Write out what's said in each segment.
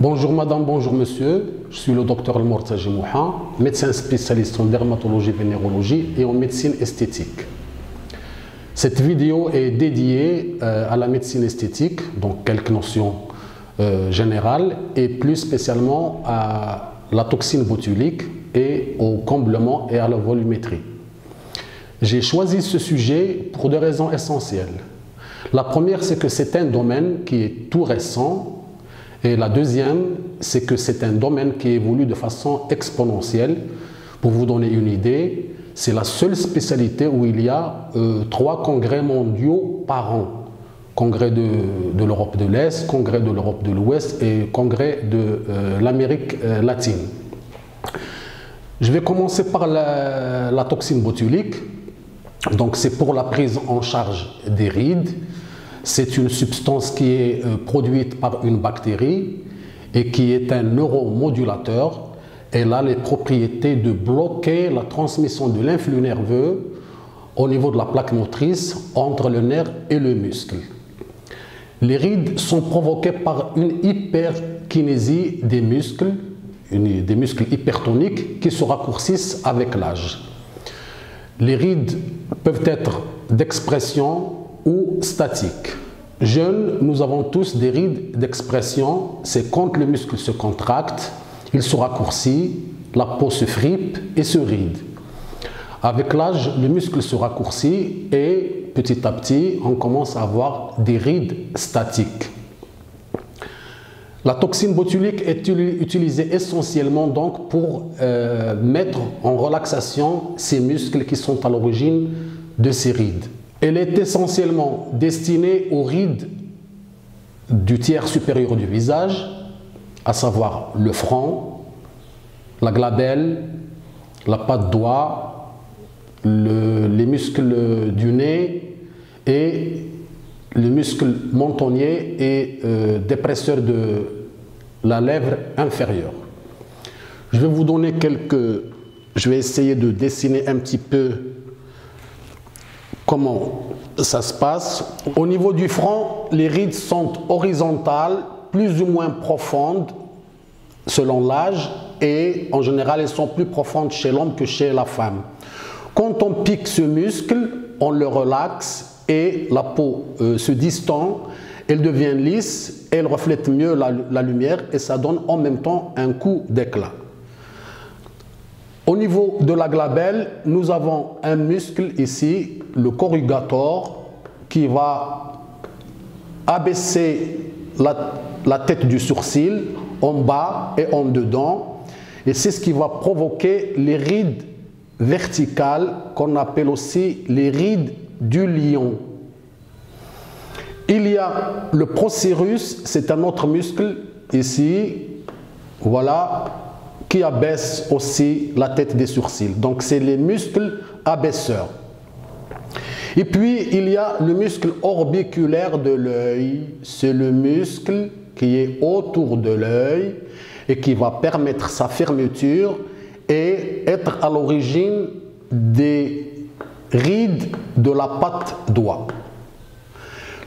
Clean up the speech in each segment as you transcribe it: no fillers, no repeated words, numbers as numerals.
Bonjour madame, bonjour monsieur, je suis le docteur El-Mortaji Mouha, médecin spécialiste en dermatologie, vénérologie et en médecine esthétique. Cette vidéo est dédiée à la médecine esthétique, donc quelques notions générales et plus spécialement à la toxine botulique et au comblement et à la volumétrie. J'ai choisi ce sujet pour deux raisons essentielles. La première, c'est que c'est un domaine qui est tout récent. Et la deuxième, c'est que c'est un domaine qui évolue de façon exponentielle. Pour vous donner une idée, c'est la seule spécialité où il y a 3 congrès mondiaux par an. Congrès de l'Europe de l'Est, congrès de l'Europe de l'Ouest et congrès de l'Amérique latine. Je vais commencer par la toxine botulique. Donc c'est pour la prise en charge des rides. C'est une substance qui est produite par une bactérie et qui est un neuromodulateur. Elle a les propriétés de bloquer la transmission de l'influx nerveux au niveau de la plaque motrice entre le nerf et le muscle. Les rides sont provoquées par une hyperkinésie des muscles hypertoniques qui se raccourcissent avec l'âge. Les rides peuvent être d'expression ou statiques. Jeunes, nous avons tous des rides d'expression. C'est quand le muscle se contracte, il se raccourcit, la peau se fripe et se ride. Avec l'âge, le muscle se raccourcit et petit à petit, on commence à avoir des rides statiques. La toxine botulique est utilisée essentiellement donc pour mettre en relaxation ces muscles qui sont à l'origine de ces rides. Elle est essentiellement destinée aux rides du tiers supérieur du visage, à savoir le front, la glabelle, la patte doigt, les muscles du nez et le muscle mentonnier et dépresseur de la lèvre inférieure. Je vais vous donner je vais essayer de dessiner un petit peu comment ça se passe. Au niveau du front, les rides sont horizontales, plus ou moins profondes selon l'âge et en général elles sont plus profondes chez l'homme que chez la femme. Quand on pique ce muscle, on le relaxe et la peau se distend, elle devient lisse, elle reflète mieux la lumière et ça donne en même temps un coup d'éclat. Au niveau de la glabelle, nous avons un muscle ici, le corrugator, qui va abaisser la tête du sourcil en bas et en dedans. Et c'est ce qui va provoquer les rides verticales qu'on appelle aussi les rides du lion. Il y a le procérus, c'est un autre muscle ici, voilà, qui abaisse aussi la tête des sourcils. Donc c'est les muscles abaisseurs. Et puis il y a le muscle orbiculaire de l'œil, c'est le muscle qui est autour de l'œil et qui va permettre sa fermeture et être à l'origine des rides de la patte doigt.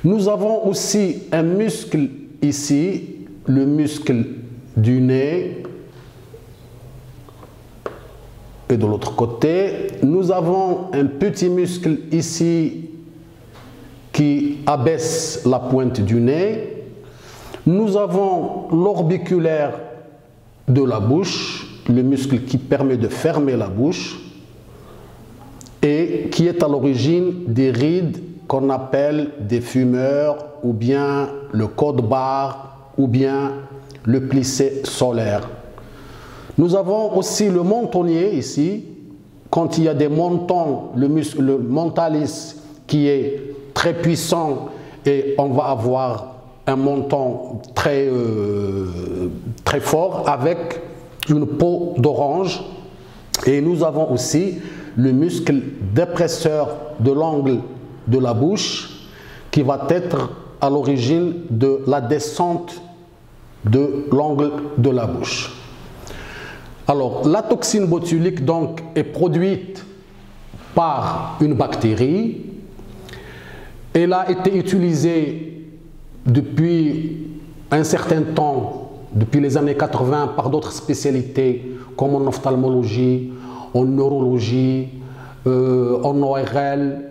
Nous avons aussi un muscle ici, le muscle du nez. Et de l'autre côté, nous avons un petit muscle ici qui abaisse la pointe du nez. Nous avons l'orbiculaire de la bouche, le muscle qui permet de fermer la bouche et qui est à l'origine des rides qu'on appelle des fumeurs ou bien le code-barre ou bien le plissé solaire. Nous avons aussi le mentonnier ici, quand il y a des mentons, le mentalis qui est très puissant et on va avoir un menton très fort avec une peau d'orange. Et nous avons aussi le muscle dépresseur de l'angle de la bouche qui va être à l'origine de la descente de l'angle de la bouche. Alors, la toxine botulique donc est produite par une bactérie. Elle a été utilisée depuis un certain temps depuis les années 80 par d'autres spécialités comme en ophtalmologie, en neurologie, en ORL,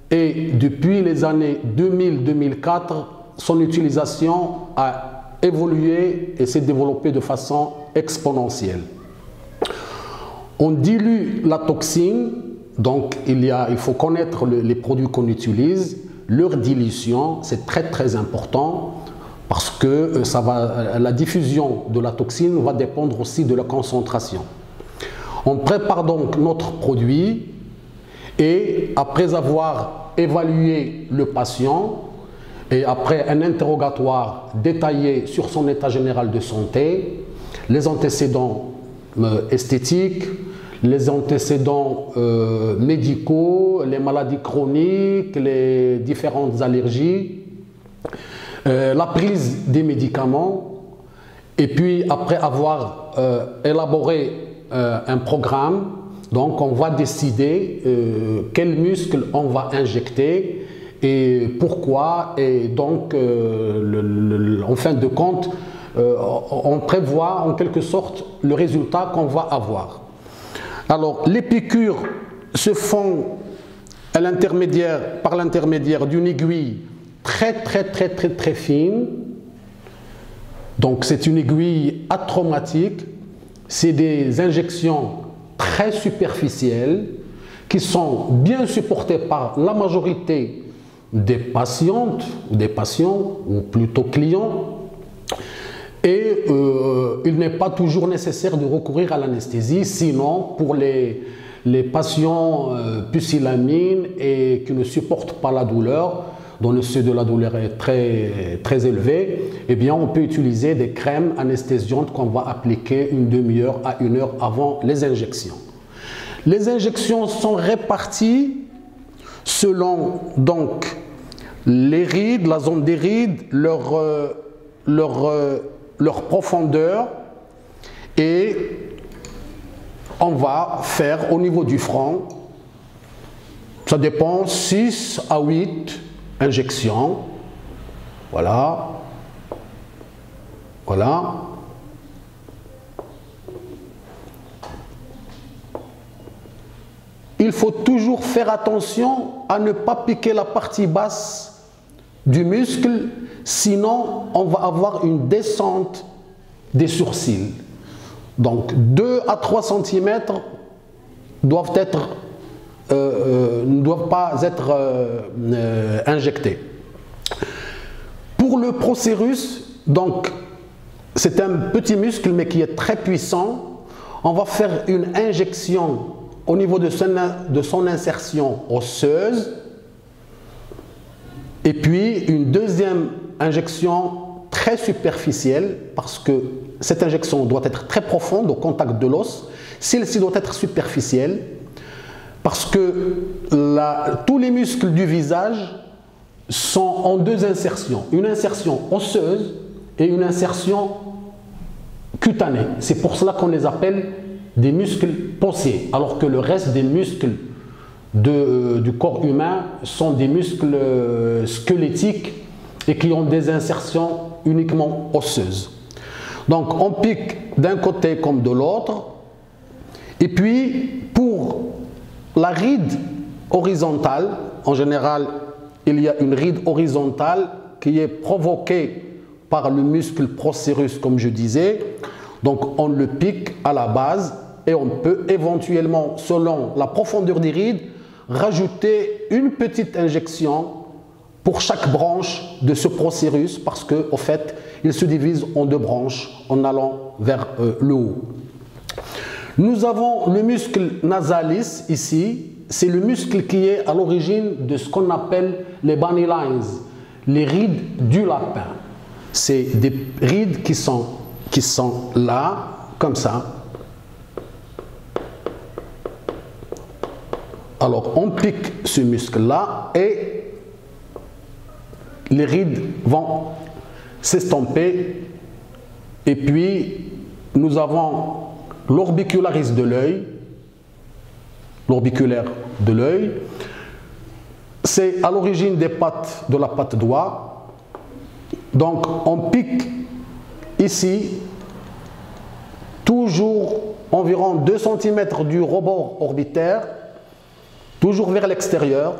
et depuis les années 2000-2004, son utilisation a évolué et s'est développée de façon exponentielle. On dilue la toxine, donc il faut connaître les produits qu'on utilise, leur dilution, c'est très important parce que la diffusion de la toxine va dépendre aussi de la concentration. On prépare donc notre produit et après avoir évalué le patient et après un interrogatoire détaillé sur son état général de santé, les antécédents esthétiques, les antécédents médicaux, les maladies chroniques, les différentes allergies, la prise des médicaments, et puis après avoir élaboré un programme, donc on va décider quel muscle on va injecter et pourquoi, et donc en fin de compte on prévoit en quelque sorte le résultat qu'on va avoir. Alors les piqûres se font par l'intermédiaire d'une aiguille très fine. Donc c'est une aiguille atraumatique, c'est des injections très superficielles qui sont bien supportées par la majorité des patientes ou des patients, ou plutôt clients, et il n'est pas toujours nécessaire de recourir à l'anesthésie, sinon pour les patients pusillanimés et qui ne supportent pas la douleur, dont le seuil de la douleur est très élevé, eh bien on peut utiliser des crèmes anesthésiantes qu'on va appliquer une demi-heure à 1 heure avant les injections. Les injections sont réparties selon donc les rides, la zone des rides, leur profondeur, et on va faire au niveau du front, ça dépend, 6 à 8 injections, voilà. Il faut toujours faire attention à ne pas piquer la partie basse du muscle, sinon on va avoir une descente des sourcils. Donc 2 à 3 cm ne doivent pas être injectés. Pour le procérus, donc c'est un petit muscle mais qui est très puissant. On va faire une injection au niveau de son insertion osseuse, et puis une deuxième injection très superficielle, parce que cette injection doit être très profonde au contact de l'os. Celle-ci doit être superficielle parce que tous les muscles du visage sont en 2 insertions, une insertion osseuse et une insertion cutanée. C'est pour cela qu'on les appelle des muscles possiers, alors que le reste des muscles du corps humain sont des muscles squelettiques et qui ont des insertions uniquement osseuses. Donc on pique d'un côté comme de l'autre, et puis pour la ride horizontale, en général il y a une ride horizontale qui est provoquée par le muscle procérus, comme je disais. Donc on le pique à la base et on peut éventuellement, selon la profondeur des rides, rajouter une petite injection pour chaque branche de ce procérus, parce qu'au fait, il se divise en 2 branches en allant vers le haut. Nous avons le muscle nasalis ici, c'est le muscle qui est à l'origine de ce qu'on appelle les bunny lines, les rides du lapin. C'est des rides qui sont là, comme ça. Alors on pique ce muscle-là et les rides vont s'estomper, et puis nous avons l'orbicularis de l'œil, l'orbiculaire de l'œil, c'est à l'origine des pattes, de la patte doigt. Donc on pique ici toujours environ 2 cm du rebord orbitaire, toujours vers l'extérieur.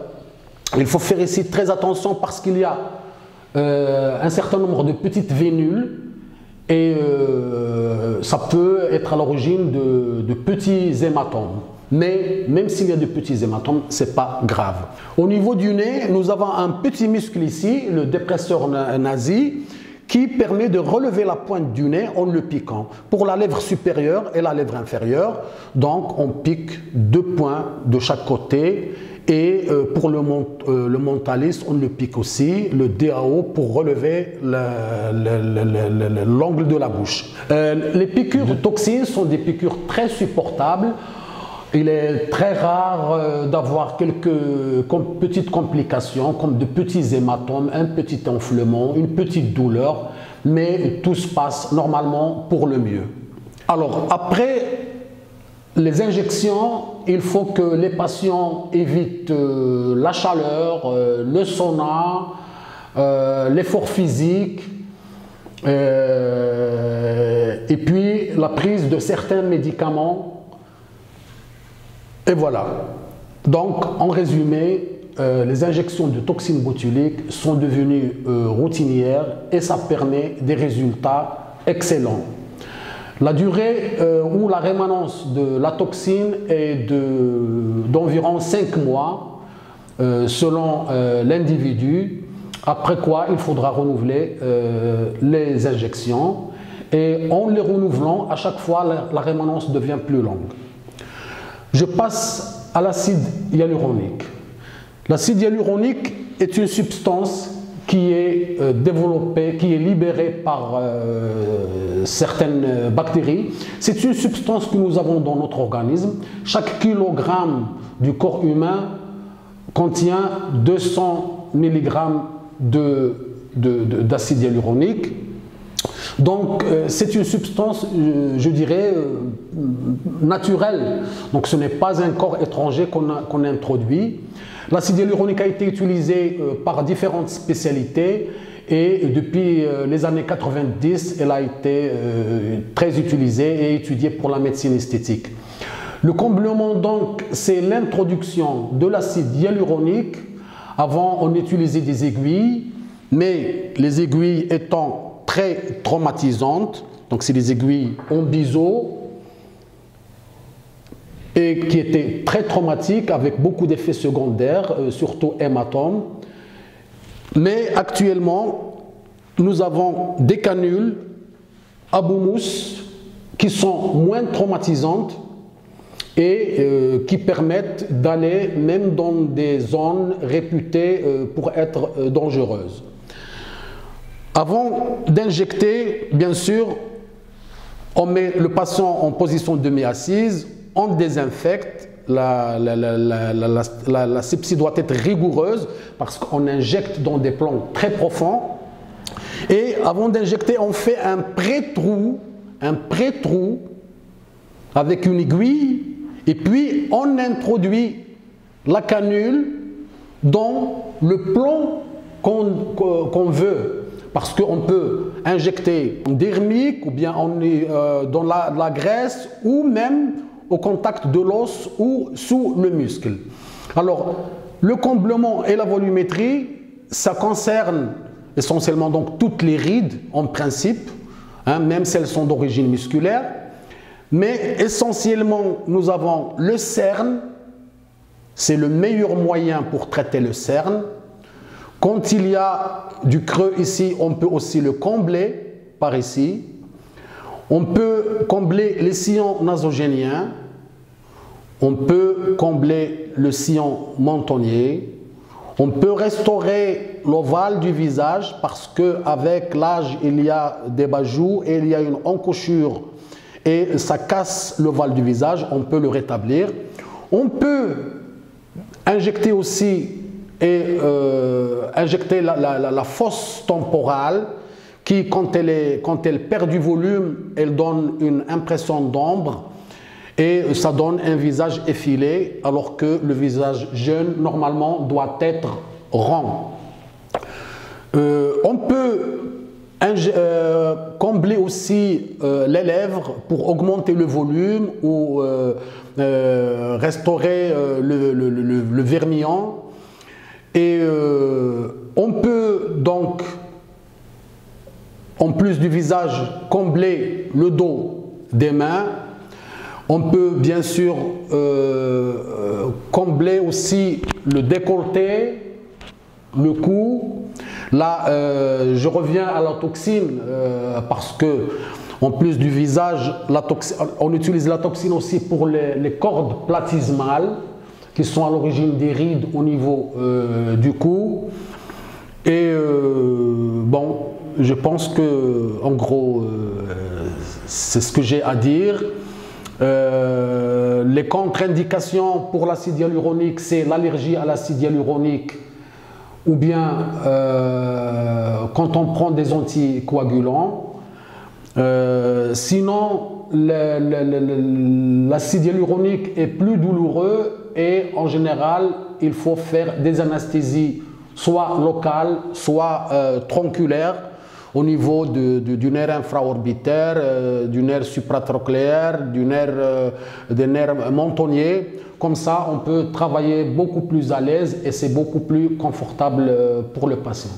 Il faut faire ici très attention parce qu'il y a un certain nombre de petites vénules et ça peut être à l'origine de petits hématomes. Mais même s'il y a de petits hématomes, ce n'est pas grave. Au niveau du nez, nous avons un petit muscle ici, le dépresseur nasal, qui permet de relever la pointe du nez en le piquant. Pour la lèvre supérieure et la lèvre inférieure, donc on pique 2 points de chaque côté. Et pour le mentaliste, on le pique aussi, le DAO, pour relever l'angle de la bouche. Les piqûres de toxines sont des piqûres très supportables. Il est très rare d'avoir quelques petites complications, comme de petits hématomes, un petit enflement, une petite douleur, mais tout se passe normalement pour le mieux. Alors, après les injections, il faut que les patients évitent la chaleur, le sauna, l'effort physique, et puis la prise de certains médicaments. Et voilà. Donc, en résumé, les injections de toxines botuliques sont devenues routinières et ça permet des résultats excellents. La durée ou la rémanence de la toxine est d'environ 5 mois selon l'individu, après quoi il faudra renouveler les injections et en les renouvelant, à chaque fois la rémanence devient plus longue. Je passe à l'acide hyaluronique. L'acide hyaluronique est une substance qui est développée, qui est libérée par certaines bactéries. C'est une substance que nous avons dans notre organisme. Chaque kilogramme du corps humain contient 200 mg d'acide hyaluronique. Donc c'est une substance, je dirais, naturelle. Donc ce n'est pas un corps étranger qu'on introduit. L'acide hyaluronique a été utilisé par différentes spécialités et depuis les années 90, elle a été très utilisée et étudiée pour la médecine esthétique. Le comblement donc, c'est l'introduction de l'acide hyaluronique. Avant, on utilisait des aiguilles, mais les aiguilles étant très traumatisantes, donc c'est des aiguilles en biseau, et qui étaient très traumatiques avec beaucoup d'effets secondaires, surtout hématomes. Mais actuellement, nous avons des canules à boumous qui sont moins traumatisantes et qui permettent d'aller même dans des zones réputées pour être dangereuses. Avant d'injecter, bien sûr, on met le patient en position demi-assise, on désinfecte, la sepsie doit être rigoureuse parce qu'on injecte dans des plans très profonds. Et avant d'injecter, on fait un pré-trou avec une aiguille et puis on introduit la canule dans le plan qu'on veut. Parce qu'on peut injecter en dermique ou bien dans la graisse ou même au contact de l'os ou sous le muscle. Alors, le comblement et la volumétrie, ça concerne essentiellement donc toutes les rides en principe, hein, même si elles sont d'origine musculaire. Mais essentiellement, nous avons le cerne, c'est le meilleur moyen pour traiter le cerne. Quand il y a du creux ici, on peut aussi le combler par ici. On peut combler les sillons nasogéniens. On peut combler le sillon mentonnier. On peut restaurer l'ovale du visage parce qu'avec l'âge, il y a des bajoux et il y a une encochure et ça casse l'ovale du visage. On peut le rétablir. On peut injecter aussi injecter la fosse temporale qui, quand elle perd du volume, elle donne une impression d'ombre et ça donne un visage effilé alors que le visage jeune, normalement, doit être rond. On peut Combler aussi les lèvres pour augmenter le volume ou restaurer le vermillon. Et on peut donc, en plus du visage, combler le dos des mains. On peut bien sûr combler aussi le décolleté, le cou. Là, je reviens à la toxine parce que, en plus du visage, on utilise la toxine aussi pour les cordes platysmales qui sont à l'origine des rides au niveau du cou. Et bon, je pense que, en gros, c'est ce que j'ai à dire. Les contre-indications pour l'acide hyaluronique, c'est l'allergie à l'acide hyaluronique ou bien quand on prend des anticoagulants. Sinon, l'acide hyaluronique est plus douloureux et en général, il faut faire des anesthésies soit locales, soit tronculaires au niveau du nerf infraorbitaire, du nerf supratrochléaire, des nerfs mentonniers. Comme ça, on peut travailler beaucoup plus à l'aise et c'est beaucoup plus confortable pour le patient.